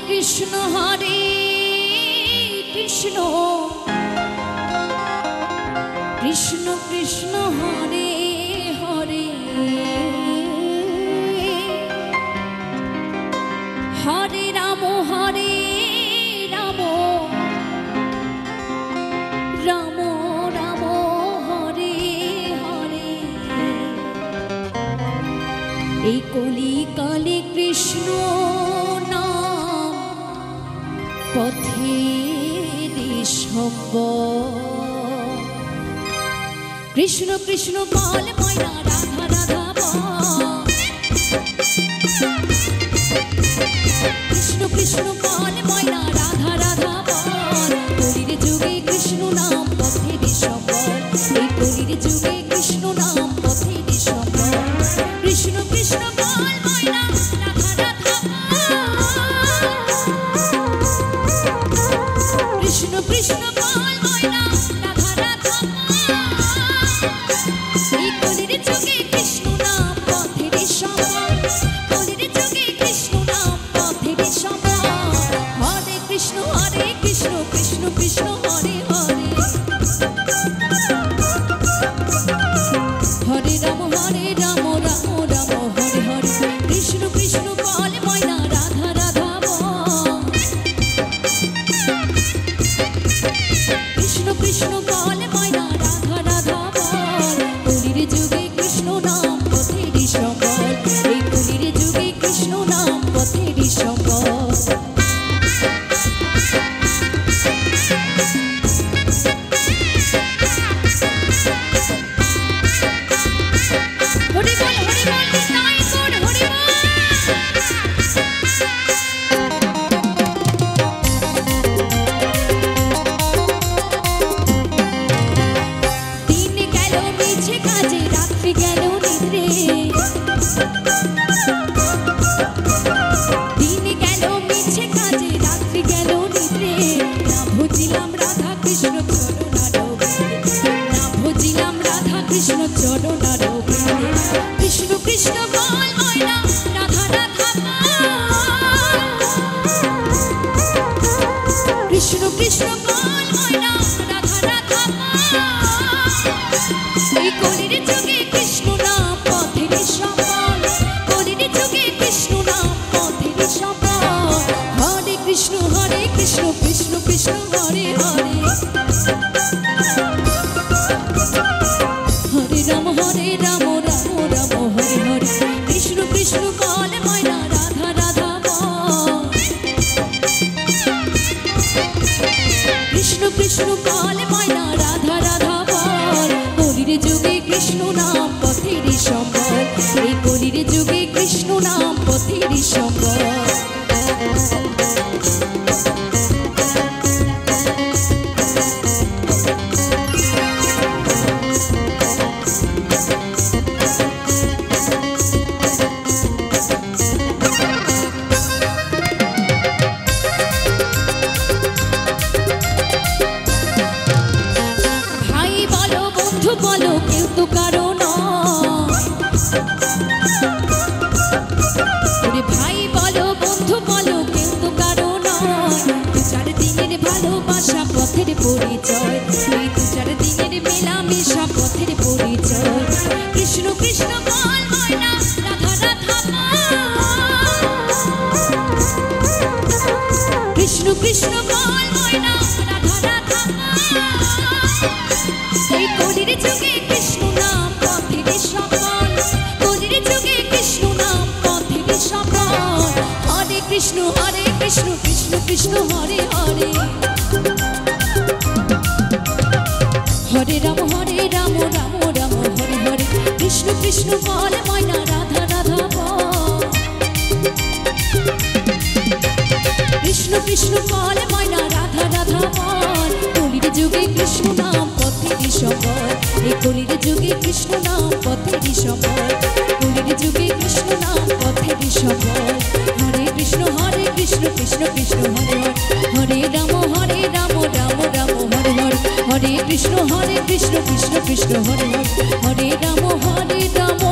কৃষ্ণ কৃষ্ণ কৃষ্ণ হরে হরে হরে রাম রাম রাম রাম হরে হরে। এই কলিকালে কৃষ্ণ নাম পথের সম্বল। কৃষ্ণ কৃষ্ণ বল ময়না রাধা রাধা বল। কৃষ্ণ কৃষ্ণ বল ময়না রাধা রাধা বল। কলির যুগে কৃষ্ণ নাম পথের সম্বল। এই কলির যুগে কৃষ্ণ নাম পথের সম্বল। কৃষ্ণ কৃষ্ণ বল ময়না রাধা রাধা বল। কৃষ্ণ কৃষ্ণ বল ময়না রাধা রাধা বল। এই কলির যুগে কৃষ্ণ নাম পথের সম্বল। কলির যুগে কৃষ্ণ নাম পথের সম্বল। হরে কৃষ্ণ কৃষ্ণ কৃষ্ণ হরে হরে। হরে রাম রাম রাম হরে হরে। কৃষ্ণ কৃষ্ণ বল ময়না রাধা রাধা বল। কৃষ্ণ কৃষ্ণ বল ময়না রাধা রাধা বল। কলির যুগে কৃষ্ণ নাম পথের সম্বল। এই কলির যুগে কৃষ্ণ নাম পথের সম্বল। কৃষ্ণ কৃষ্ণ বল ময়না রাধা রাধা বল। কৃষ্ণ কৃষ্ণ বল ময়না রাধা রাধা বল। এই কলির যুগে কৃষ্ণ নাম পথের সম্বল। কলির যুগে কৃষ্ণ নাম পথের সম্বল। হরে কৃষ্ণ কৃষ্ণ কৃষ্ণ হরে হরে। হরে রাম রাম রাম হরে হরে। কৃষ্ণ কৃষ্ণ বল ময়না রাধা রাধা বল। কৃষ্ণ কৃষ্ণ বল ময়না রাধা রাধা বল। কলির যুগে কৃষ্ণ নাম পথের সম্বল। এই কলির যুগে কৃষ্ণ নাম পথের সম্বল। বলো কেউ তো কারো নয়। ভাই বলো বন্ধু বলো কেউ তো কারো নয়। দু চার দিনের ভালোবাসা পথের পরিচয়। এই দু চার দিনের মেলামেশা পথের পরিচয়। কৃষ্ণ কৃষ্ণ বল ময়না রাধা রাধা বল। কৃষ্ণ কৃষ্ণ বল ময়না রাধা রাধা বল। এই কলির যুগে কৃষ্ণ নাম পথের সম্বল। কলির যুগে কৃষ্ণ নাম পথের সম্বল। হরে কৃষ্ণ কৃষ্ণ কৃষ্ণ হরে হরে। হরে রাম রাম রাম হরে হরে। কৃষ্ণ কৃষ্ণ বল ময়না রাধা রাধা বল। কৃষ্ণ কৃষ্ণ বল ময়না রাধা রাধা বল। কলির যুগে কৃষ্ণ নাম পথের সম্বল। এই কলির যুগে কৃষ্ণ নাম পথের সম্বল। কলির যুগে কৃষ্ণ নাম পথের সম্বল। হরে কৃষ্ণ কৃষ্ণ কৃষ্ণ হরে হরে। হরে রাম রাম রাম হরে হরে। হরে কৃষ্ণ কৃষ্ণ কৃষ্ণ হরে হরে। হরে রাম